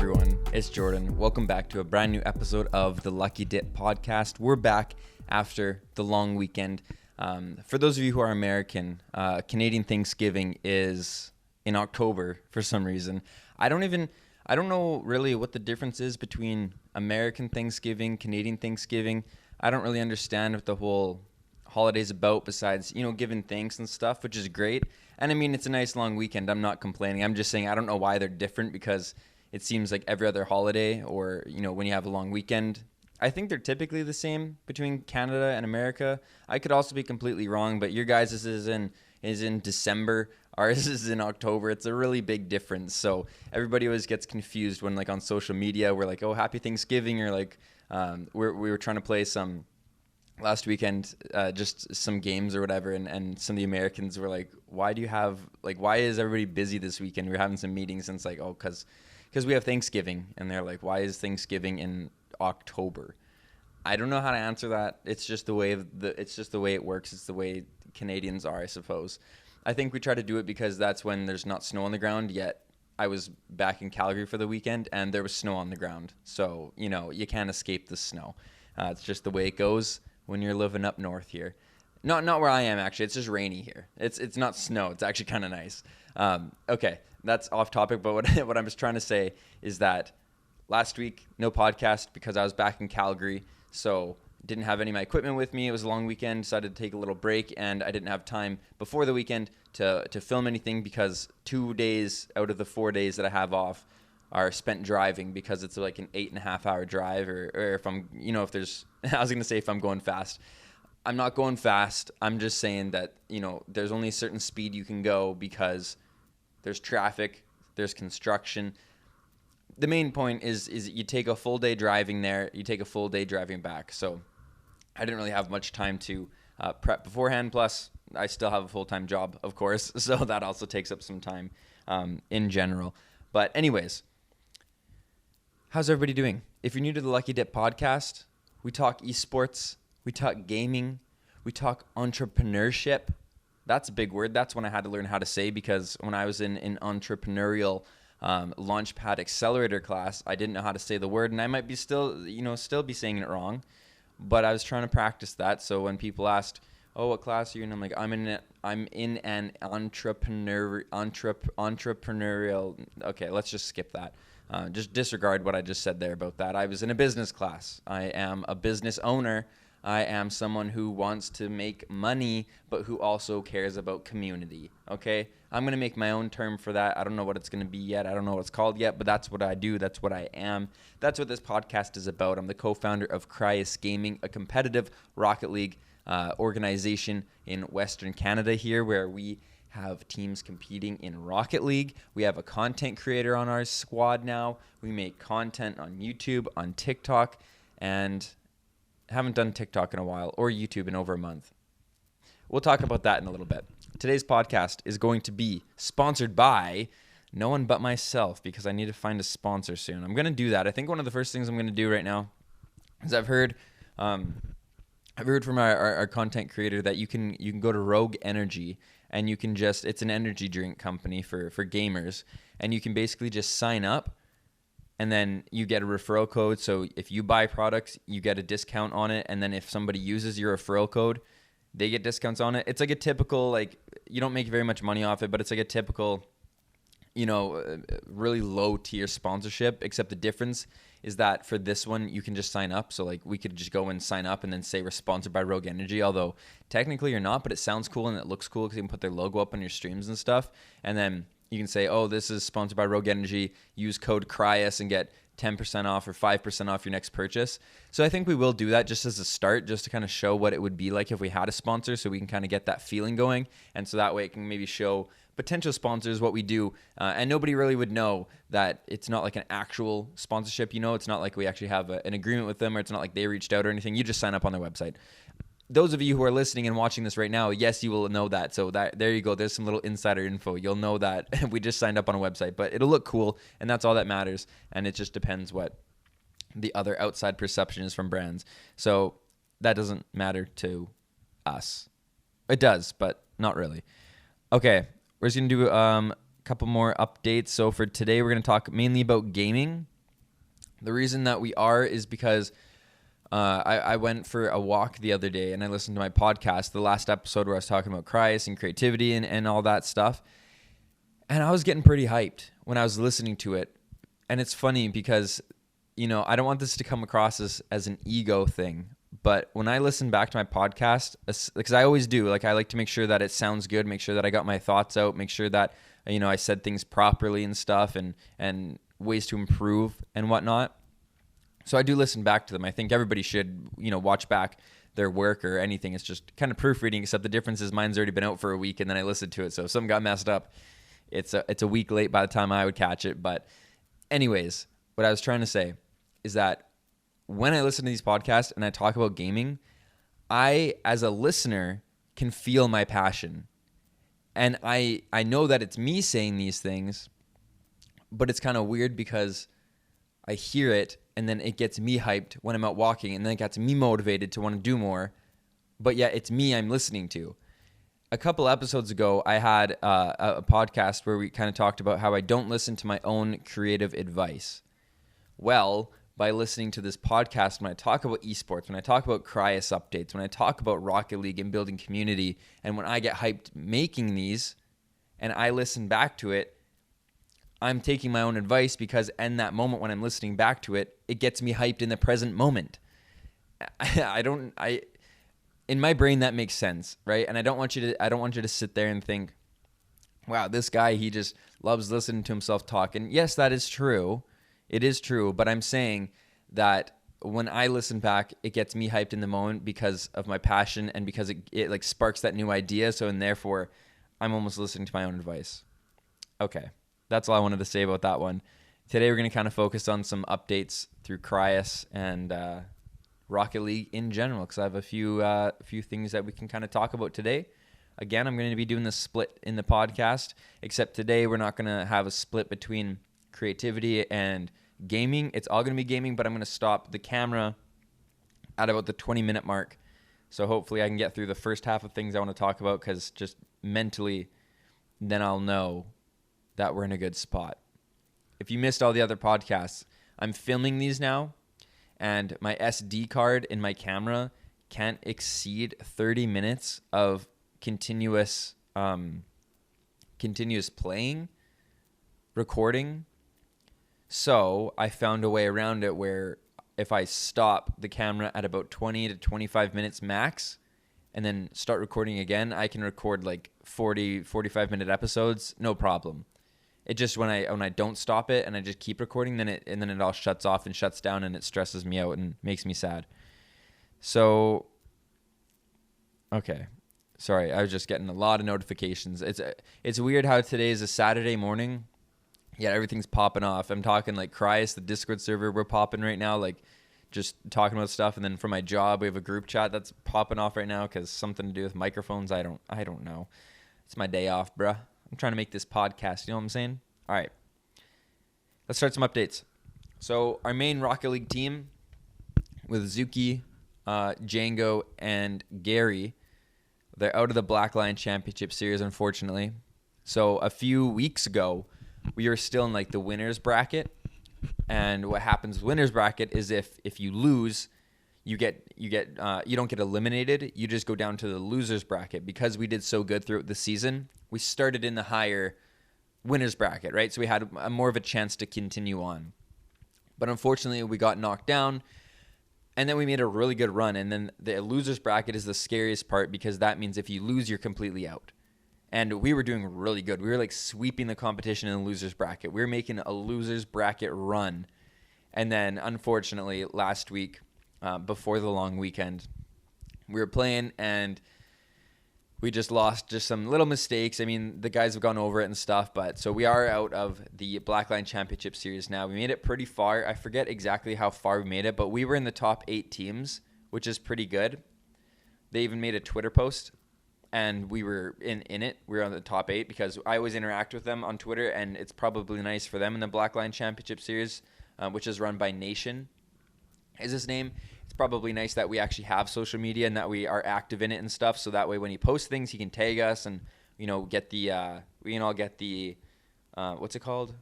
everyone, it's Jordan. Welcome back to a brand new episode of the Lucky Dip podcast. We're back after the long weekend. For those of you who are American, Canadian Thanksgiving is in October for some reason. I don't know really what the difference is between American Thanksgiving, Canadian Thanksgiving. I don't really understand what the whole holiday's about besides, giving thanks and stuff, which is great. And I mean, it's a nice long weekend. I'm not complaining. I'm just saying I don't know why they're different because it seems like every other holiday or, when you have a long weekend, I think they're typically the same between Canada and America. I could also be completely wrong, but your guys' is in December. Ours is in October. It's a really big difference. So everybody always gets confused when like on social media, we're like, oh, happy Thanksgiving. Or like we were trying to play some last weekend, just some games or whatever. And some of the Americans were like, why is everybody busy this weekend? We were having some meetings and it's like, oh, because we have Thanksgiving. And they're like, why is Thanksgiving in October? I don't know how to answer that. It's just the way it works. It's the way Canadians are, I suppose. I think we try to do it because that's when there's not snow on the ground yet. I was back in Calgary for the weekend and there was snow on the ground. So, you can't escape the snow. It's just the way it goes when you're living up north here. Not where I am, actually. It's just rainy here. It's not snow. It's actually kind of nice. Okay, that's off topic. But what I'm just trying to say is that last week, no podcast because I was back in Calgary. So didn't have any of my equipment with me. It was a long weekend. Decided to take a little break. And I didn't have time before the weekend to film anything because 2 days out of the 4 days that I have off are spent driving because it's like an 8.5 hour drive or if I'm, if there's, I was going to say if I'm going fast. I'm not going fast. I'm just saying that, there's only a certain speed you can go because there's traffic, there's construction. The main point is you take a full day driving there, you take a full day driving back. So I didn't really have much time to prep beforehand. Plus, I still have a full-time job, of course. So that also takes up some time in general. But anyways, how's everybody doing? If you're new to the Lucky Dip podcast, we talk esports, we talk gaming, we talk entrepreneurship. That's a big word. That's one I had to learn how to say because when I was in an entrepreneurial Launchpad Accelerator class, I didn't know how to say the word, and I might be still be saying it wrong, but I was trying to practice that. So when people asked, "Oh, what class are you in?" I'm like, "I'm in an entrepreneurial." Okay, let's just skip that. Just disregard what I just said there about that. I was in a business class. I am a business owner. I am someone who wants to make money, but who also cares about community, okay? I'm going to make my own term for that. I don't know what it's going to be yet. I don't know what it's called yet, but that's what I do. That's what I am. That's what this podcast is about. I'm the co-founder of Criius Gaming, a competitive Rocket League organization in Western Canada here where we have teams competing in Rocket League. We have a content creator on our squad now. We make content on YouTube, on TikTok, and haven't done TikTok in a while or YouTube in over a month. We'll talk about that in a little bit. Today's podcast is going to be sponsored by no one but myself because I need to find a sponsor soon. I'm going to do that. I think one of the first things I'm going to do right now is I've heard from our content creator that you can go to Rogue Energy and you can it's an energy drink company for gamers, and you can basically just sign up and then you get a referral code. So if you buy products, you get a discount on it. And then if somebody uses your referral code, they get discounts on it. It's like a typical, you don't make very much money off it, but it's like a typical, really low tier sponsorship, except the difference is that for this one, you can just sign up. So we could just go and sign up and then say we're sponsored by Rogue Energy, although technically you're not, but it sounds cool and it looks cool because you can put their logo up on your streams and stuff. And then you can say, oh, this is sponsored by Rogue Energy. Use code Criius and get 10% off or 5% off your next purchase. So I think we will do that just as a start, just to kind of show what it would be like if we had a sponsor so we can kind of get that feeling going. And so that way it can maybe show potential sponsors what we do. And nobody really would know that it's not like an actual sponsorship. It's not like we actually have an agreement with them, or it's not like they reached out or anything. You just sign up on their website. Those of you who are listening and watching this right now, yes, you will know that. So there you go. There's some little insider info. You'll know that we just signed up on a website, but it'll look cool, and that's all that matters. And it just depends what the other outside perception is from brands. So that doesn't matter to us. It does, but not really. Okay, we're just going to do couple more updates. So for today, we're going to talk mainly about gaming. The reason that we are is because I went for a walk the other day and I listened to my podcast, the last episode where I was talking about Criius and creativity and all that stuff. And I was getting pretty hyped when I was listening to it. And it's funny because, I don't want this to come across as an ego thing. But when I listen back to my podcast, because I always do, I like to make sure that it sounds good, make sure that I got my thoughts out, make sure that, I said things properly and stuff and ways to improve and whatnot. So I do listen back to them. I think everybody should, watch back their work or anything. It's just kind of proofreading, except the difference is mine's already been out for a week and then I listened to it. So if something got messed up, it's a week late by the time I would catch it. But anyways, what I was trying to say is that when I listen to these podcasts and I talk about gaming, I, as a listener, can feel my passion. And I know that it's me saying these things, but it's kind of weird because I hear it and then it gets me hyped when I'm out walking and then it gets me motivated to want to do more. But yet it's me I'm listening to. A couple episodes ago, I had a podcast where we kind of talked about how I don't listen to my own creative advice. Well, by listening to this podcast, when I talk about esports, when I talk about Criius updates, when I talk about Rocket League and building community, and when I get hyped making these and I listen back to it, I'm taking my own advice because in that moment when I'm listening back to it, it gets me hyped in the present moment. In my brain that makes sense, right? And I don't want you to sit there and think, wow, this guy, he just loves listening to himself talk. And yes, that is true. It is true, but I'm saying that when I listen back, it gets me hyped in the moment because of my passion and because it sparks that new idea. So, and therefore, I'm almost listening to my own advice. Okay, that's all I wanted to say about that one. Today, we're going to kind of focus on some updates through Criius and Rocket League in general, because I have a few things that we can kind of talk about today. Again, I'm going to be doing the split in the podcast, except today we're not going to have a split between creativity and gaming. It's all going to be gaming, but I'm going to stop the camera at about the 20-minute mark. So hopefully I can get through the first half of things I want to talk about, because just mentally, then I'll know that we're in a good spot. If you missed all the other podcasts, I'm filming these now, and my SD card in my camera can't exceed 30 minutes of continuous playing, recording. So I found a way around it where if I stop the camera at about 20 to 25 minutes max and then start recording again, I can record 45-minute episodes, no problem. It just when I don't stop it and I just keep recording, then it all shuts off and shuts down and it stresses me out and makes me sad. So, okay. Sorry, I was just getting a lot of notifications. It's weird how today is a Saturday morning. Yeah, everything's popping off. I'm talking Criius, the Discord server, we're popping right now, just talking about stuff. And then for my job, we have a group chat that's popping off right now because something to do with microphones. I don't know. It's my day off, bruh. I'm trying to make this podcast. You know what I'm saying? All right. Let's start some updates. So our main Rocket League team with Zuki, Django, and Gary, they're out of the Black Lion Championship Series, unfortunately. So a few weeks ago, we were still in the winners bracket. And what happens with winners bracket is if you lose, you don't get eliminated. You just go down to the losers bracket. Because we did so good throughout the season, we started in the higher winners bracket, right? So we had more of a chance to continue on. But unfortunately, we got knocked down, and then we made a really good run. And then the losers bracket is the scariest part because that means if you lose, you're completely out. And we were doing really good. We were sweeping the competition in the losers bracket. We were making a losers bracket run. And then unfortunately, last week, before the long weekend, we were playing and we just lost just some little mistakes. I mean, the guys have gone over it and stuff, but so we are out of the Black Line Championship Series now. We made it pretty far. I forget exactly how far we made it, but we were in the top 8 teams, which is pretty good. They even made a Twitter post, and we were in it. We were on the top 8 because I always interact with them on Twitter, and it's probably nice for them in the Black Line Championship Series, which is run by Nation, is his name. It's probably nice that we actually have social media and that we are active in it and stuff. So that way, when he posts things, he can tag us and, get the, we can all get the what's it called?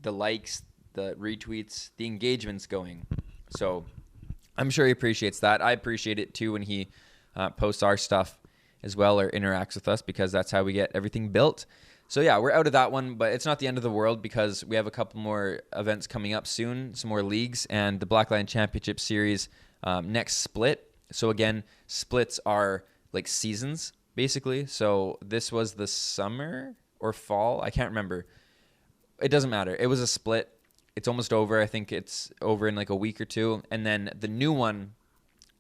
The likes, the retweets, the engagements going. So I'm sure he appreciates that. I appreciate it too when he posts our stuff as well or interacts with us, because that's how we get everything built. So yeah, we're out of that one, but it's not the end of the world because we have a couple more events coming up soon, some more leagues, and the Black Lion Championship Series next split. So again, splits are like seasons basically. So this was the summer or fall, I can't remember. It doesn't matter. It was a split. It's almost over. I think it's over in like a week or two. And then the new one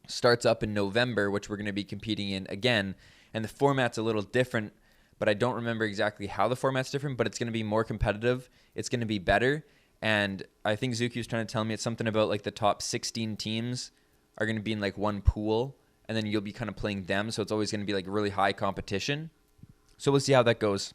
starts up in November, which we're going to be competing in again. And the format's a little different, but I don't remember exactly how the format's different, but it's going to be more competitive. It's going to be better. And I think Zuki was trying to tell me it's something about like the top 16 teams are going to be in like one pool, and then you'll be kind of playing them. So it's always going to be like really high competition. So we'll see how that goes.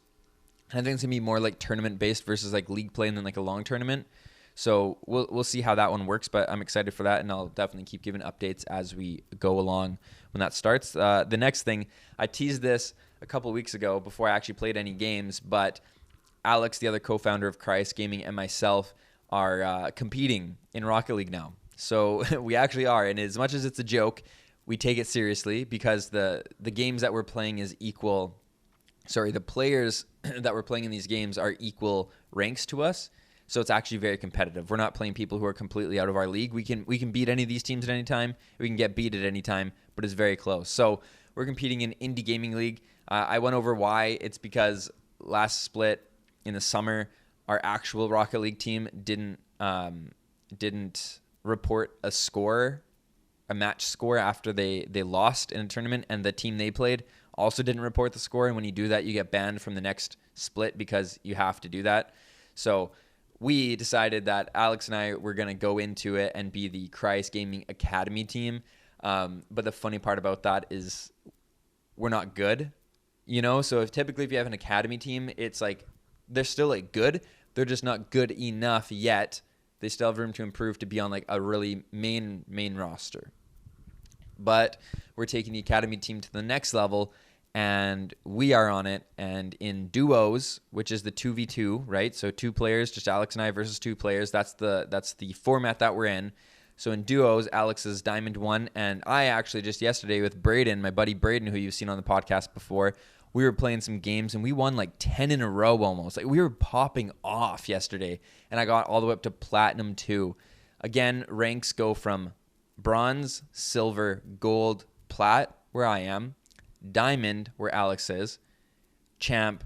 And I think it's going to be more like tournament based versus like league play and then like a long tournament. So we'll see how that one works, but I'm excited for that, and I'll definitely keep giving updates as we go along when that starts. The next thing, I teased this a couple of weeks ago before I actually played any games, but Alex, the other co-founder of Criius Gaming, and myself are competing in Rocket League now. So we actually are, and as much as it's a joke, we take it seriously because the games that we're playing is equal. Sorry, the players that we're playing in these games are equal ranks to us. So it's actually very competitive. We're not playing people who are completely out of our league. We can beat any of these teams at any time. We can get beat at any time, but it's very close. So we're competing in Indie Gaming League. I went over why. It's because last split in the summer, our actual Rocket League team didn't report a match score after they lost in a tournament, and the team they played also didn't report the score. And when you do that, you get banned from the next split because you have to do that. So we decided that Alex and I were going to go into it and be the Criius Gaming Academy team. But the funny part about that is we're not good, So typically if you have an academy team, it's like they're still like good. They're just not good enough yet. They still have room to improve to be on like a really main roster. But we're taking the academy team to the next level, and we are on it. And in duos, which is the 2v2, right? So 2 players, just Alex and I versus 2 players. That's the format that we're in. So in duos, Alex is Diamond 1, and I actually just yesterday with Braden, my buddy Braden, who you've seen on the podcast before, we were playing some games, and we won like 10 in a row almost. Like we were popping off yesterday, and I got all the way up to Platinum 2. Again, ranks go from bronze, silver, gold, plat, where I am, diamond, where Alex is, champ,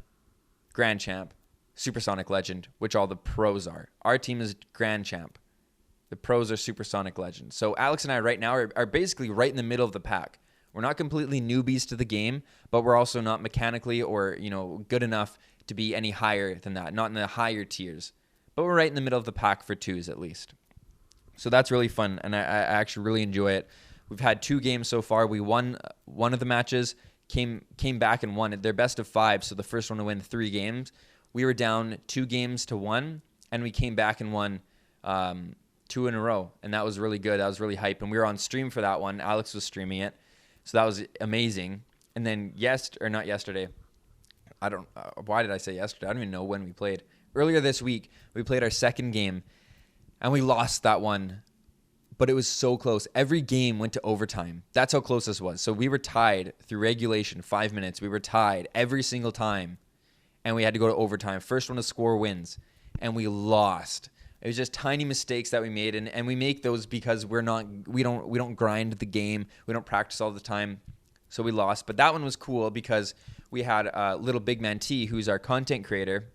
grand champ, supersonic legend, which all the pros are. Our team is grand champ. The pros are supersonic legends. So Alex and I right now are basically right in the middle of the pack. We're not completely newbies to the game, but we're also not mechanically or, good enough to be any higher than that, not in the higher tiers. But we're right in the middle of the pack for 2s at least. So that's really fun, and I actually really enjoy it. We've had 2 games so far. We won one of the matches, came back and won it. They're best of 5, so the first one to win 3 games. We were down 2 games to 1, and we came back and won 2 in a row, and that was really good. That was really hype, and we were on stream for that one. Alex was streaming it, so that was amazing. And then not yesterday. Why did I say yesterday? I don't even know when we played. Earlier this week, we played our second game, and we lost that one, but it was so close. Every game went to overtime. That's how close this was. So we were tied through regulation, 5 minutes. We were tied every single time, and we had to go to overtime. First one to score wins, and we lost. It was just tiny mistakes that we made, and we make those because we don't grind the game. We don't practice all the time, so we lost. But that one was cool because we had little Big Man T, who's our content creator.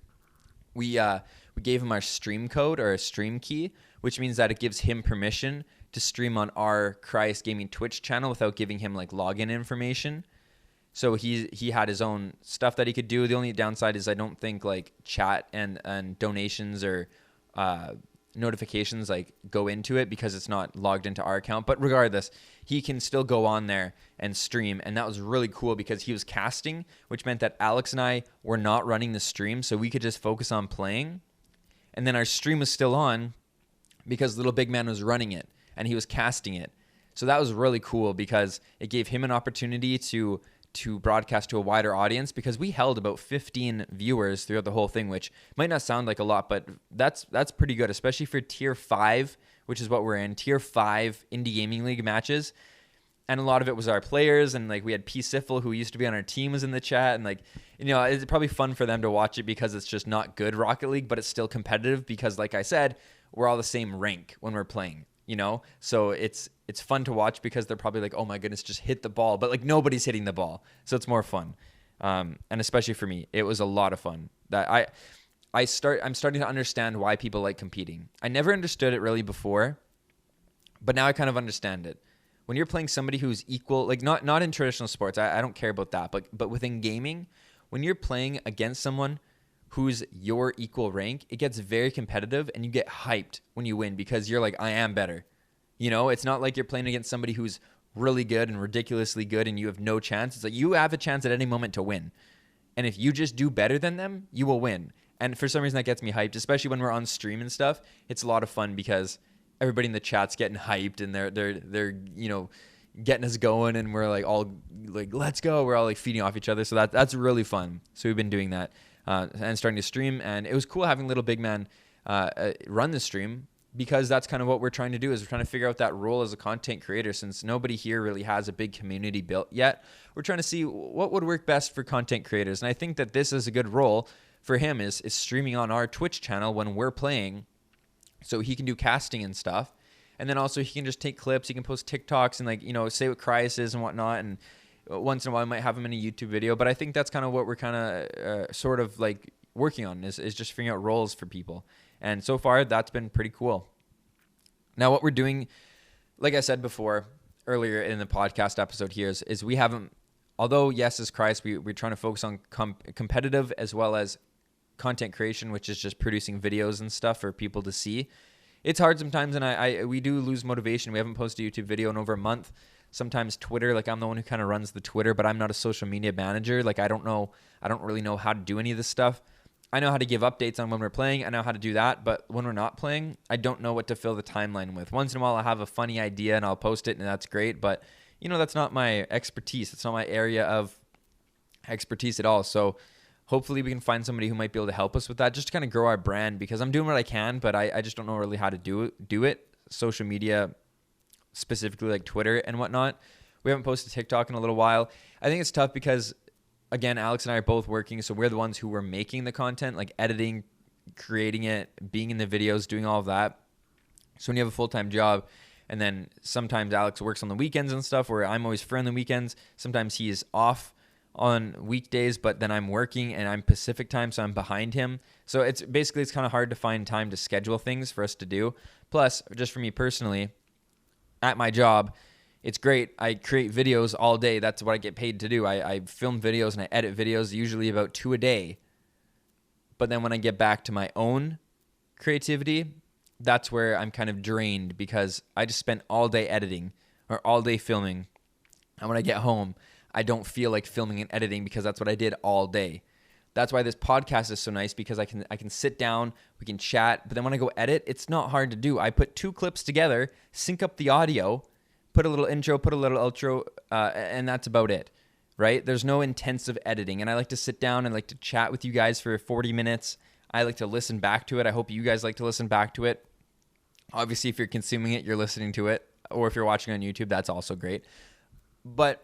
We gave him our stream code or a stream key, which means that it gives him permission to stream on our Criius Gaming Twitch channel without giving him like login information. So he had his own stuff that he could do. The only downside is I don't think like chat and donations or notifications like go into it because it's not logged into our account. But regardless, he can still go on there and stream, and that was really cool because he was casting, which meant that Alex and I were not running the stream, so we could just focus on playing. And then our stream was still on because Little Big Man was running it and he was casting it. So that was really cool because it gave him an opportunity to to broadcast to a wider audience, because we held about 15 viewers throughout the whole thing, which might not sound like a lot, but that's pretty good, especially for tier 5, which is what we're in, tier 5 indie gaming league matches. And a lot of it was our players, and like we had P. Siffle, who used to be on our team, was in the chat, and like, you know, it's probably fun for them to watch it because it's just not good Rocket League, but it's still competitive because, like I said, we're all the same rank when we're playing, you know? So it's fun to watch because they're probably like, oh my goodness, just hit the ball, but like nobody's hitting the ball, so it's more fun. And especially for me, it was a lot of fun. That I'm starting to understand why people like competing. I never understood it really before, but now I kind of understand it. When you're playing somebody who's equal, like not in traditional sports, I don't care about that, but within gaming, when you're playing against someone who's your equal rank, it gets very competitive, and you get hyped when you win because you're like, I am better. You know, it's not like you're playing against somebody who's really good and ridiculously good and you have no chance. It's like you have a chance at any moment to win. And if you just do better than them, you will win. And for some reason that gets me hyped, especially when we're on stream and stuff. It's a lot of fun because everybody in the chat's getting hyped, and they're you know, getting us going, and we're like all like, let's go. We're all like feeding off each other. So that's really fun. So we've been doing that and starting to stream, and it was cool having Little Big Man run the stream, because that's kind of what we're trying to do, is we're trying to figure out that role as a content creator. Since nobody here really has a big community built yet, we're trying to see what would work best for content creators. And I think that this is a good role for him, is streaming on our Twitch channel when we're playing, so he can do casting and stuff. And then also he can just take clips, he can post TikToks and, like, you know, say what Criius is and whatnot. And once in a while I might have him in a YouTube video. But I think that's kind of what we're kind of sort of like working on, is just figuring out roles for people. And so far that's been pretty cool. Now what we're doing, like I said before earlier in the podcast episode here, is we haven't, although yes, as Criius, we're trying to focus on competitive as well as content creation, which is just producing videos and stuff for people to see. It's hard sometimes, and we do lose motivation. We haven't posted a YouTube video in over a month. Sometimes Twitter, like I'm the one who kind of runs the Twitter, but I'm not a social media manager. Like I don't really know how to do any of this stuff. I know how to give updates on when we're playing. I know how to do that, but when we're not playing, I don't know what to fill the timeline with. Once in a while I'll have a funny idea and I'll post it, and that's great, but you know, that's not my expertise. It's not my area of expertise at all. So hopefully we can find somebody who might be able to help us with that, just to kind of grow our brand, because I'm doing what I can, but I just don't know really how to do it. Social media, specifically like Twitter and whatnot. We haven't posted TikTok in a little while. I think it's tough because, again, Alex and I are both working, so we're the ones who were making the content, like editing, creating it, being in the videos, doing all of that. So when you have a full-time job, and then sometimes Alex works on the weekends and stuff, where I'm always free on the weekends. Sometimes he is off on weekdays, but then I'm working and I'm Pacific time, so I'm behind him. So it's kind of hard to find time to schedule things for us to do. Plus, just for me personally, at my job, it's great. I create videos all day. That's what I get paid to do. I film videos and I edit videos, usually about 2 a day. But then when I get back to my own creativity, that's where I'm kind of drained, because I just spent all day editing or all day filming. And when I get home, I don't feel like filming and editing, because that's what I did all day. That's why this podcast is so nice, because I can sit down, we can chat, but then when I go edit, it's not hard to do. I put 2 clips together, sync up the audio, put a little intro, put a little outro, and that's about it, right? There's no intensive editing, and I like to sit down and like to chat with you guys for 40 minutes. I like to listen back to it. I hope you guys like to listen back to it. Obviously, if you're consuming it, you're listening to it, or if you're watching on YouTube, that's also great. But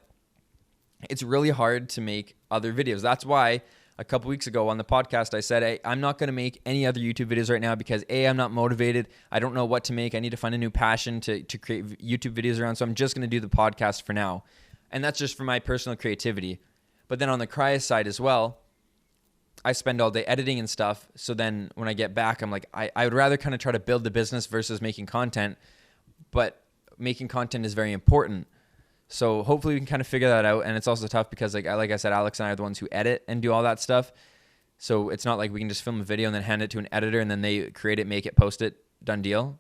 it's really hard to make other videos. That's why a couple weeks ago on the podcast, I said, hey, I'm not going to make any other YouTube videos right now, because A, I'm not motivated. I don't know what to make. I need to find a new passion to create YouTube videos around. So I'm just going to do the podcast for now. And that's just for my personal creativity. But then on the Criius side as well, I spend all day editing and stuff. So then when I get back, I'm like, I would rather kind of try to build the business versus making content. But making content is very important. So hopefully we can kind of figure that out. And it's also tough because, like I said, Alex and I are the ones who edit and do all that stuff. So it's not like we can just film a video and then hand it to an editor and then they create it, make it, post it, done deal.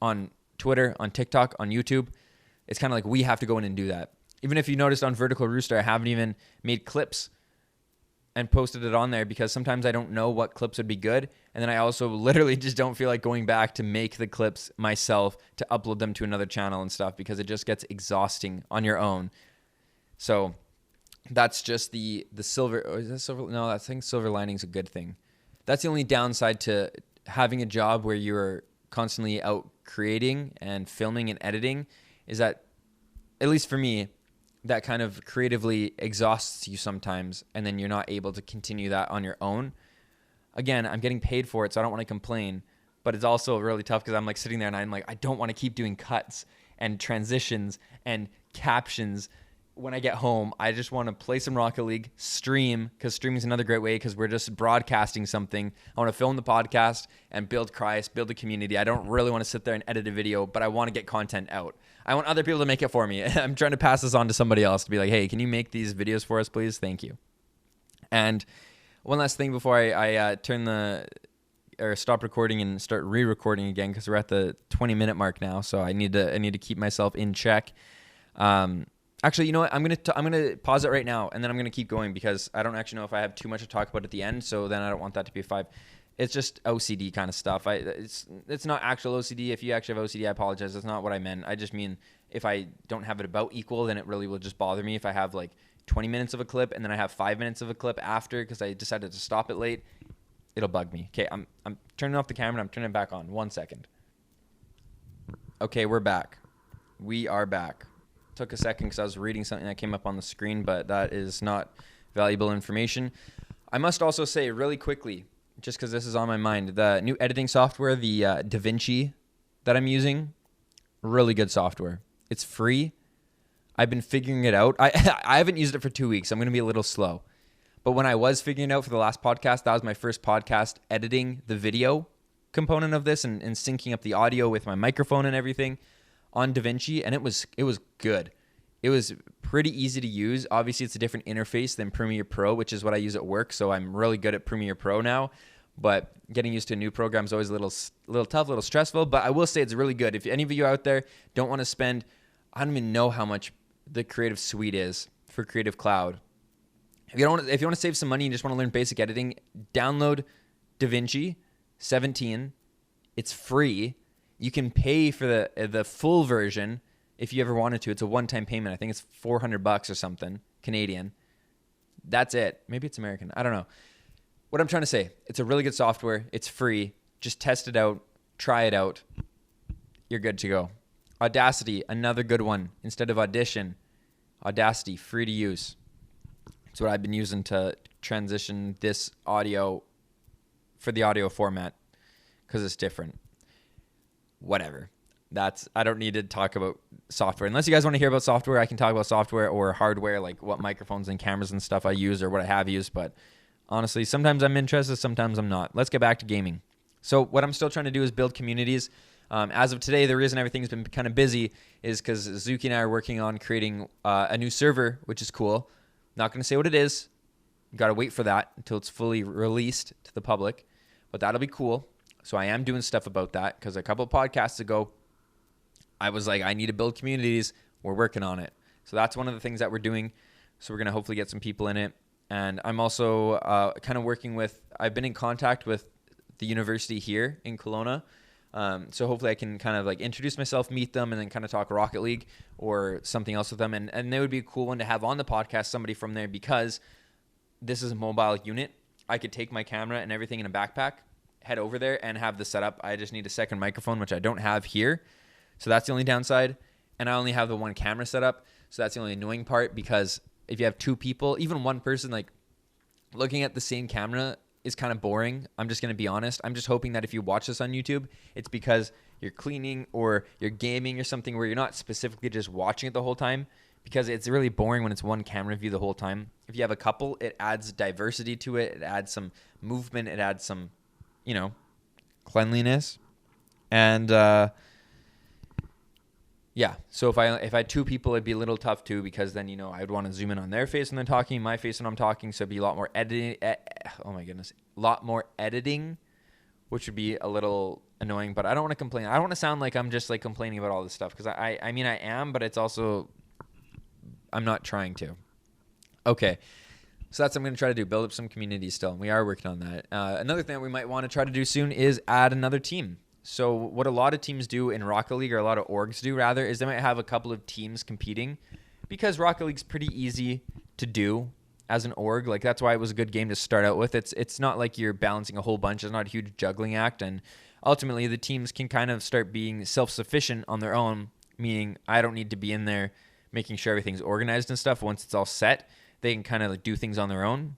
On Twitter, on TikTok, on YouTube, it's kind of like we have to go in and do that. Even if you noticed on Vertical Rooster, I haven't even made clips and posted it on there, because sometimes I don't know what clips would be good. And then I also literally just don't feel like going back to make the clips myself to upload them to another channel and stuff, because it just gets exhausting on your own. So that's just the silver. Or is that silver? No, I think silver lining is a good thing. That's the only downside to having a job where you're constantly out creating and filming and editing, is that, at least for me, that kind of creatively exhausts you sometimes, and then you're not able to continue that on your own. Again, I'm getting paid for it, so I don't want to complain, but it's also really tough because I'm like sitting there and I'm like, I don't want to keep doing cuts and transitions and captions when I get home. I just want to play some Rocket League, stream, because streaming is another great way because we're just broadcasting something. I want to film the podcast and build Criius, build a community. I don't really want to sit there and edit a video, but I want to get content out. I want other people to make it for me. I'm trying to pass this on to somebody else to be like, hey, can you make these videos for us, please? Thank you. And one last thing before I stop recording and start re-recording again, because we're at the 20-minute mark now, so I need to keep myself in check. Actually, you know what? I'm gonna pause it right now, and then I'm gonna keep going because I don't actually know if I have too much to talk about at the end. So then I don't want that to be a 5. It's just OCD kind of stuff. It's not actual OCD. If you actually have OCD, I apologize. That's not what I meant. I just mean if I don't have it about equal, then it really will just bother me. If I have like 20 minutes of a clip and then I have 5 minutes of a clip after because I decided to stop it late, it'll bug me. Okay, I'm turning off the camera. I'm turning it back on. 1 second. Okay, we're back. We are back. Took a second because I was reading something that came up on the screen, but that is not valuable information. I must also say really quickly, just because this is on my mind, the new editing software, the DaVinci that I'm using, really good software. It's free. I've been figuring it out. I haven't used it for 2 weeks. I'm going to be a little slow. But when I was figuring it out for the last podcast, that was my first podcast editing the video component of this and syncing up the audio with my microphone and everything on DaVinci, and it was good. It was pretty easy to use. Obviously, it's a different interface than Premiere Pro, which is what I use at work, so I'm really good at Premiere Pro now. But getting used to a new program is always a little tough, a little stressful. But I will say it's really good. If any of you out there don't want to spend, I don't even know how much the Creative Suite is for Creative Cloud. If you want to save some money and just want to learn basic editing, download DaVinci 17. It's free. You can pay for the full version if you ever wanted to. It's a one-time payment. I think it's $400 or something Canadian. That's it. Maybe it's American. I don't know. What I'm trying to say, it's a really good software. It's free. Just test it out. Try it out. You're good to go. Audacity, another good one. Instead of Audition, Audacity, free to use. It's what I've been using to transition this audio for the audio format because it's different. Whatever. I don't need to talk about software. Unless you guys want to hear about software, I can talk about software or hardware, like what microphones and cameras and stuff I use or what I have used. But honestly, sometimes I'm interested, sometimes I'm not. Let's get back to gaming. So what I'm still trying to do is build communities. As of today, the reason everything's been kind of busy is because Zuki and I are working on creating a new server, which is cool. Not going to say what it is. You got to wait for that until it's fully released to the public. But that'll be cool. So I am doing stuff about that because a couple of podcasts ago, I was like, I need to build communities. We're working on it. So that's one of the things that we're doing. So we're going to hopefully get some people in it. And I'm also kind of working with, I've been in contact with the university here in Kelowna. So hopefully I can kind of like introduce myself, meet them, and then kind of talk Rocket League or something else with them. And they would be a cool one to have on the podcast, somebody from there, because this is a mobile unit. I could take my camera and everything in a backpack, head over there and have the setup. I just need a second microphone, which I don't have here. So that's the only downside. And I only have the one camera set up. So that's the only annoying part, because if you have two people, even one person, like looking at the same camera is kind of boring. I'm just going to be honest. I'm just hoping that if you watch this on YouTube, it's because you're cleaning or you're gaming or something where you're not specifically just watching it the whole time, because it's really boring when it's one camera view the whole time. If you have a couple, it adds diversity to it. It adds some movement. It adds some, cleanliness. And yeah, so if I had two people, it'd be a little tough too, because then, I'd want to zoom in on their face when they're talking, my face when I'm talking. So it'd be a lot more editing. Oh my goodness. A lot more editing, which would be a little annoying, but I don't want to complain. I don't want to sound like I'm just like complaining about all this stuff, because I mean, I am, but it's also, I'm not trying to. Okay. So that's what I'm going to try to do, build up some community still. And we are working on that. Another thing that we might want to try to do soon is add another team. So what a lot of teams do in Rocket League, or a lot of orgs do rather, is they might have a couple of teams competing, because Rocket League's pretty easy to do as an org. Like, that's why it was a good game to start out with. It's not like you're balancing a whole bunch. It's not a huge juggling act. And ultimately, the teams can kind of start being self-sufficient on their own, meaning I don't need to be in there making sure everything's organized and stuff. Once it's all set, they can kind of like do things on their own,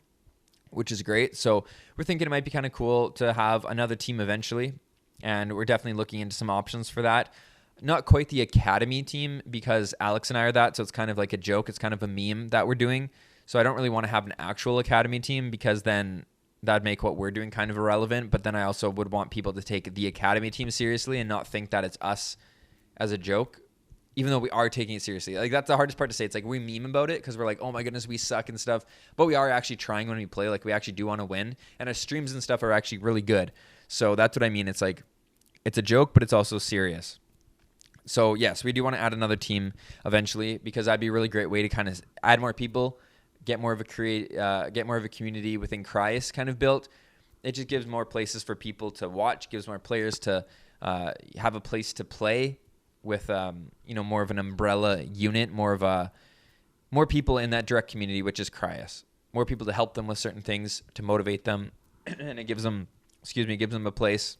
which is great. So we're thinking it might be kind of cool to have another team eventually. And we're definitely looking into some options for that. Not quite the academy team, because Alex and I are that. So it's kind of like a joke. It's kind of a meme that we're doing. So I don't really want to have an actual academy team, because then that'd make what we're doing kind of irrelevant. But then I also would want people to take the academy team seriously and not think that it's us as a joke, even though we are taking it seriously. Like, that's the hardest part to say. It's like we meme about it because we're like, oh my goodness, we suck and stuff. But we are actually trying when we play. Like, we actually do want to win. And our streams and stuff are actually really good. So that's what I mean. It's like, it's a joke, but it's also serious. So yes, we do want to add another team eventually, because that'd be a really great way to kind of add more people, get more of a community within Criius kind of built. It just gives more places for people to watch, gives more players to have a place to play with, more of an umbrella unit, more people in that direct community, which is Criius. More people to help them with certain things, to motivate them, and it gives them a place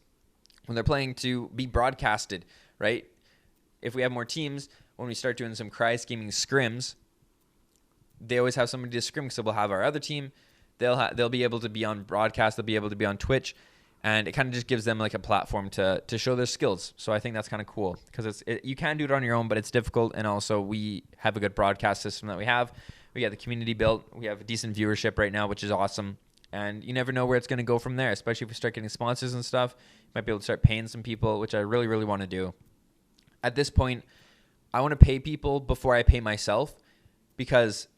when they're playing to be broadcasted, right? If we have more teams, when we start doing some Criius gaming scrims, they always have somebody to scrim, because we'll have our other team. They'll be able to be on broadcast. They'll be able to be on Twitch, and it kind of just gives them like a platform to show their skills. So I think that's kind of cool, because you can do it on your own, but it's difficult. And also, we have a good broadcast system that we have. We got the community built. We have a decent viewership right now, which is awesome. And you never know where it's going to go from there, especially if we start getting sponsors and stuff. You might be able to start paying some people, which I really, really want to do. At this point, I want to pay people before I pay myself, because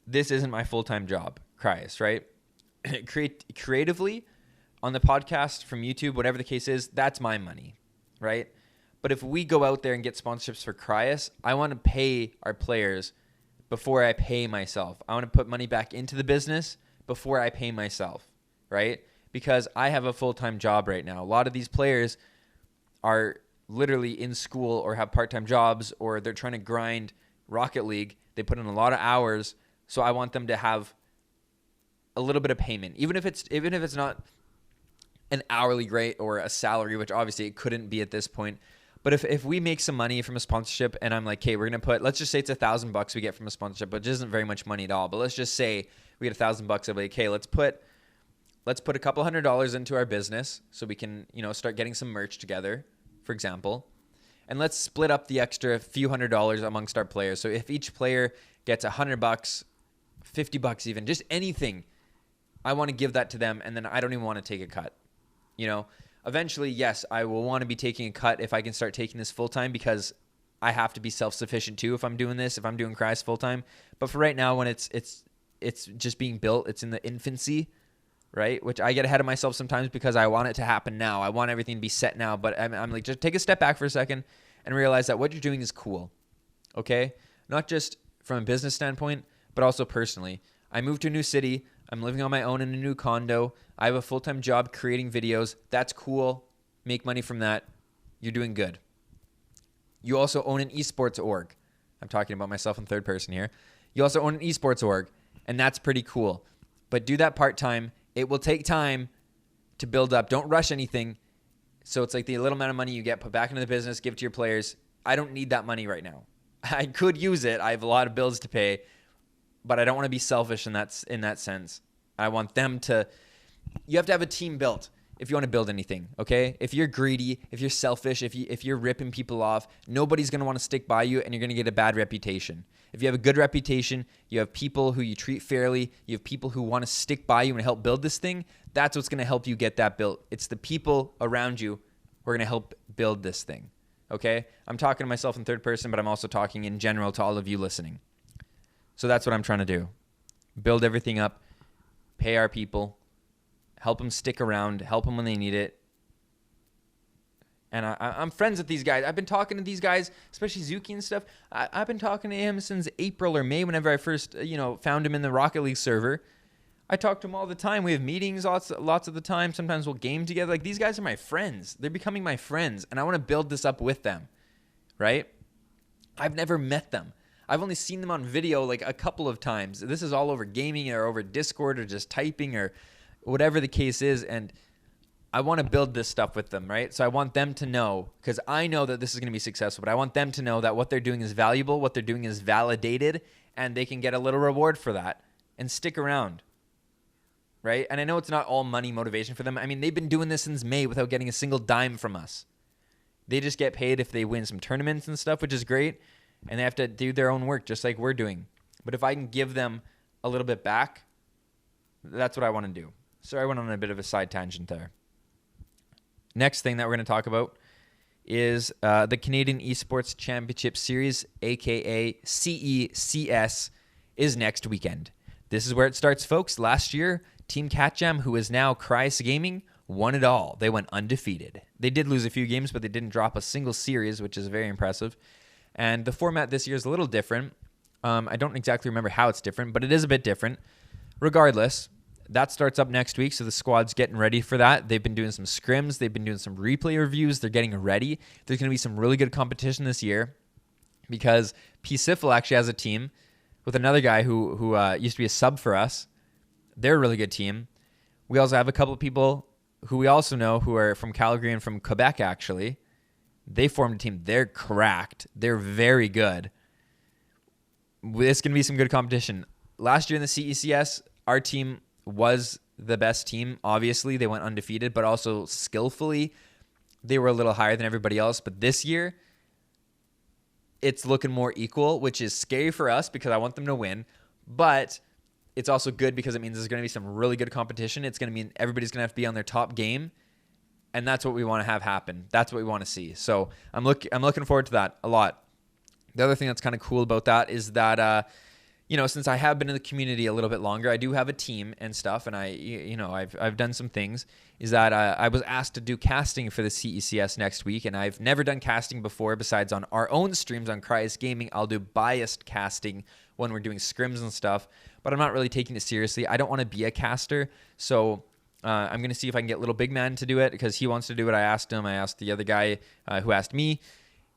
this isn't my full-time job, Criius, right? Creatively, on the podcast, from YouTube, whatever the case is, that's my money, right? But if we go out there and get sponsorships for Criius, I want to pay our players before I pay myself. I want to put money back into the business before I pay myself, right? Because I have a full-time job right now. A lot of these players are literally in school or have part-time jobs, or they're trying to grind Rocket League. They put in a lot of hours, so I want them to have a little bit of payment, even if it's not an hourly rate or a salary, which obviously it couldn't be at this point. But if we make some money from a sponsorship, and I'm like, hey, we're gonna let's just say it's $1,000 we get from a sponsorship, which isn't very much money at all. But let's just say we get $1,000. I'm like, hey, let's put a couple $100 into our business so we can start getting some merch together, for example, and let's split up the extra few $100 amongst our players. So if each player gets $100, $50 even, just anything, I want to give that to them, and then I don't even want to take a cut. Eventually, yes, I will want to be taking a cut if I can start taking this full time, because I have to be self-sufficient too if I'm doing this, if I'm doing Criius full time. But for right now, when it's just being built, it's in the infancy, right? Which I get ahead of myself sometimes because I want it to happen now. I want everything to be set now. But I'm like, just take a step back for a second and realize that what you're doing is cool, okay? Not just from a business standpoint, but also personally. I moved to a new city. I'm living on my own in a new condo. I have a full-time job creating videos. That's cool. Make money from that. You're doing good. You also own an esports org. I'm talking about myself in third person here. You also own an esports org, and that's pretty cool. But do that part-time. It will take time to build up. Don't rush anything. So it's like the little amount of money you get, put back into the business, give it to your players. I don't need that money right now. I could use it. I have a lot of bills to pay, but I don't want to be selfish in that sense. I want them to. You have to have a team built if you want to build anything, okay? If you're greedy, if you're selfish, if you're ripping people off, nobody's going to want to stick by you, and you're going to get a bad reputation. If you have a good reputation, you have people who you treat fairly, you have people who want to stick by you and help build this thing, that's what's going to help you get that built. It's the people around you who are going to help build this thing, okay? I'm talking to myself in third person, but I'm also talking in general to all of you listening. So that's what I'm trying to do. Build everything up, pay our people, help them stick around, help them when they need it. And I'm friends with these guys. I've been talking to these guys, especially Zuki and stuff. I've been talking to him since April or May, whenever I first, found him in the Rocket League server. I talk to him all the time. We have meetings lots of the time. Sometimes we'll game together. Like, these guys are my friends. They're becoming my friends, and I want to build this up with them, right? I've never met them. I've only seen them on video like a couple of times. This is all over gaming or over Discord or just typing or whatever the case is. And I want to build this stuff with them, right? So I want them to know, because I know that this is going to be successful, but I want them to know that what they're doing is valuable, what they're doing is validated, and they can get a little reward for that and stick around, right? And I know it's not all money motivation for them. I mean, they've been doing this since May without getting a single dime from us. They just get paid if they win some tournaments and stuff, which is great, and they have to do their own work just like we're doing. But if I can give them a little bit back, that's what I want to do. Sorry, I went on a bit of a side tangent there. Next thing that we're going to talk about is the Canadian Esports Championship Series, aka CECS, is next weekend. This is where it starts, folks. Last year, Team Catjam, who is now Criius Gaming, won it all. They went undefeated. They did lose a few games, but they didn't drop a single series, which is very impressive. And the format this year is a little different. I don't exactly remember how it's different, but it is a bit different. Regardless, that starts up next week, so the squad's getting ready for that. They've been doing some scrims. They've been doing some replay reviews. They're getting ready. There's going to be some really good competition this year because P-Sifl actually has a team with another guy who used to be a sub for us. They're a really good team. We also have a couple of people who we also know who are from Calgary and from Quebec, actually. They formed a team. They're cracked. They're very good. It's going to be some good competition. Last year in the CECS, our team was the best team. Obviously, they went undefeated, but also skillfully, they were a little higher than everybody else. But this year, it's looking more equal, which is scary for us because I want them to win. But it's also good because it means there's going to be some really good competition. It's going to mean everybody's going to have to be on their top game. And that's what we want to have happen. That's what we want to see. So I'm looking forward to that a lot. The other thing that's kind of cool about that is that, since I have been in the community a little bit longer, I do have a team and stuff, and I've done some things. Is that I was asked to do casting for the CECS next week, and I've never done casting before. Besides on our own streams on Criius Gaming, I'll do biased casting when we're doing scrims and stuff. But I'm not really taking it seriously. I don't want to be a caster, so I'm gonna see if I can get Little Big Man to do it because he wants to do it. I asked him. I asked the other guy who asked me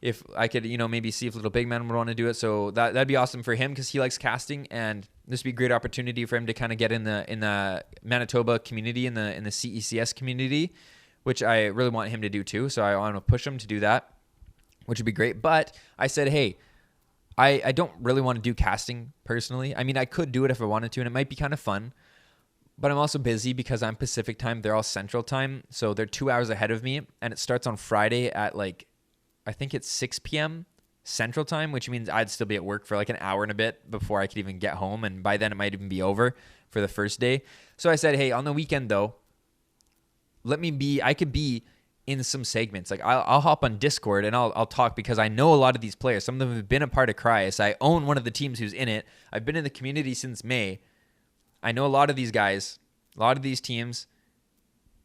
if I could, maybe see if Little Big Man would want to do it. So that'd be awesome for him because he likes casting, and this would be a great opportunity for him to kind of get in the Manitoba community, in the CECS community, which I really want him to do too. So I want to push him to do that, which would be great. But I said, hey, I don't really want to do casting personally. I mean, I could do it if I wanted to, and it might be kind of fun. But I'm also busy because I'm Pacific time. They're all Central time. So they're 2 hours ahead of me, and it starts on Friday at I think it's 6 p.m. Central time, which means I'd still be at work for an hour and a bit before I could even get home. And by then it might even be over for the first day. So I said, hey, on the weekend though, I could be in some segments. I'll hop on Discord and I'll talk because I know a lot of these players. Some of them have been a part of Criius. I own one of the teams who's in it. I've been in the community since May. I know a lot of these guys, a lot of these teams,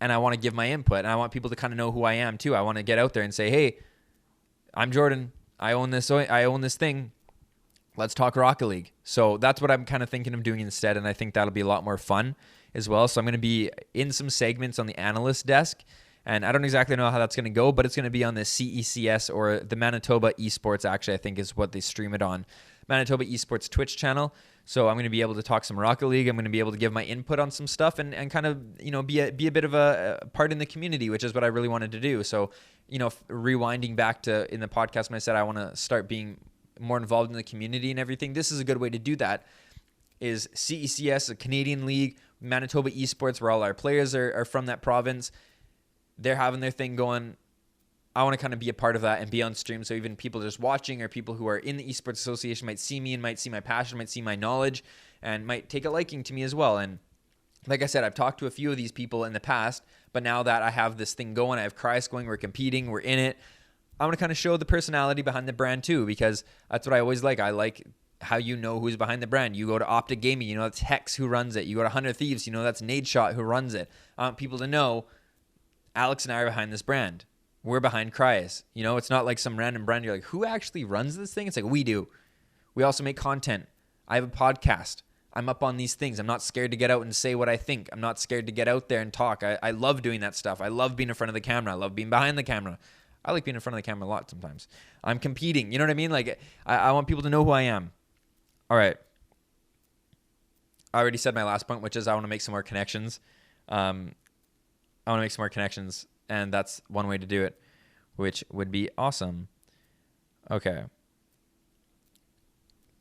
and I want to give my input. And I want people to kind of know who I am too. I want to get out there and say, hey, I'm Jordan. I own this thing. Let's talk Rocket League. So that's what I'm kind of thinking of doing instead, and I think that'll be a lot more fun as well. So I'm going to be in some segments on the analyst desk, and I don't exactly know how that's going to go, but it's going to be on the CECS or the Manitoba Esports, actually, I think is what they stream it on. Manitoba Esports Twitch channel. So I'm going to be able to talk some Rocket League. I'm going to be able to give my input on some stuff and kind of, be a bit of a part in the community, which is what I really wanted to do. So, rewinding back to in the podcast when I said I want to start being more involved in the community and everything, this is a good way to do that. Is CECS, a Canadian league, Manitoba Esports, where all our players are from that province. They're having their thing going. I want to kind of be a part of that and be on stream. So even people just watching or people who are in the Esports Association might see me and might see my passion, might see my knowledge, and might take a liking to me as well. And like I said, I've talked to a few of these people in the past, but now that I have this thing going, I have Criius going, we're competing, we're in it, I want to kind of show the personality behind the brand too, because that's what I always like. I like how who's behind the brand. You go to Optic Gaming, that's Hex who runs it. You go to 100 Thieves, that's Nadeshot who runs it. I want people to know Alex and I are behind this brand. We're behind Criius. It's not like some random brand. You're like, who actually runs this thing? It's like, we do. We also make content. I have a podcast. I'm up on these things. I'm not scared to get out and say what I think. I'm not scared to get out there and talk. I love doing that stuff. I love being in front of the camera. I love being behind the camera. I like being in front of the camera a lot sometimes. I'm competing. You know what I mean? I want people to know who I am. All right. I already said my last point, which is I want to make some more connections. And that's one way to do it, which would be awesome. Okay.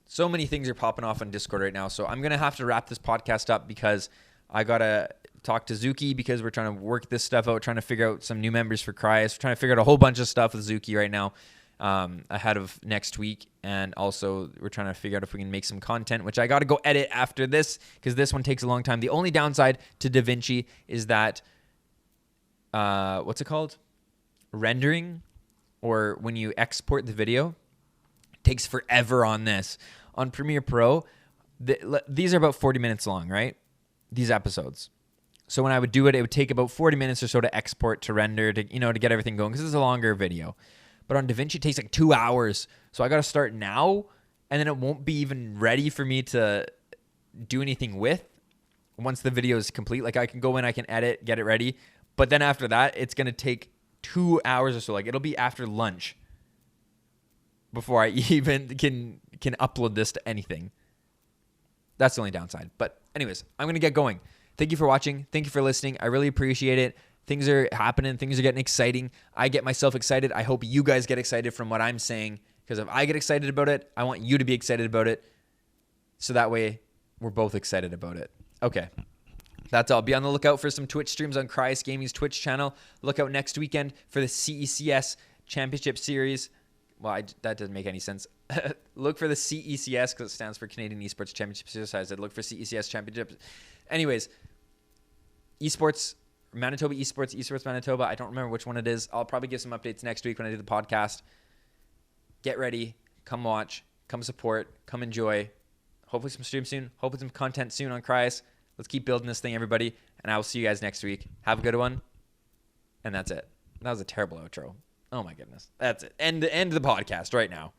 So many things are popping off on Discord right now, so I'm going to have to wrap this podcast up because I got to talk to Zuki because we're trying to work this stuff out, trying to figure out some new members for Criius. We're trying to figure out a whole bunch of stuff with Zuki right now ahead of next week, and also we're trying to figure out if we can make some content, which I got to go edit after this because this one takes a long time. The only downside to DaVinci is that, what's it called? Rendering, or when you export the video, it takes forever on this. On Premiere Pro, these are about 40 minutes long, right? These episodes. So when I would do it, it would take about 40 minutes or so to export, to render, to get everything going because it's a longer video. But on DaVinci, it takes like 2 hours. So I got to start now, and then it won't be even ready for me to do anything with once the video is complete. Like I can go in, I can edit, get it ready. But then after that, it's going to take 2 hours or so. Like it'll be after lunch before I even can upload this to anything. That's the only downside. But anyways, I'm going to get going. Thank you for watching. Thank you for listening. I really appreciate it. Things are happening. Things are getting exciting. I get myself excited. I hope you guys get excited from what I'm saying, because if I get excited about it, I want you to be excited about it. So that way we're both excited about it. Okay. That's all. Be on the lookout for some Twitch streams on Criius Gaming's Twitch channel. Look out next weekend for the CECS Championship Series. Well, that doesn't make any sense. Look for the CECS because it stands for Canadian Esports Championship Series. I said look for CECS Championships. Anyways, Esports, Manitoba Esports Manitoba. I don't remember which one it is. I'll probably give some updates next week when I do the podcast. Get ready. Come watch. Come support. Come enjoy. Hopefully some streams soon. Hopefully some content soon on Criius. Let's keep building this thing, everybody. And I will see you guys next week. Have a good one. And that's it. That was a terrible outro. Oh, my goodness. That's it. End the podcast right now.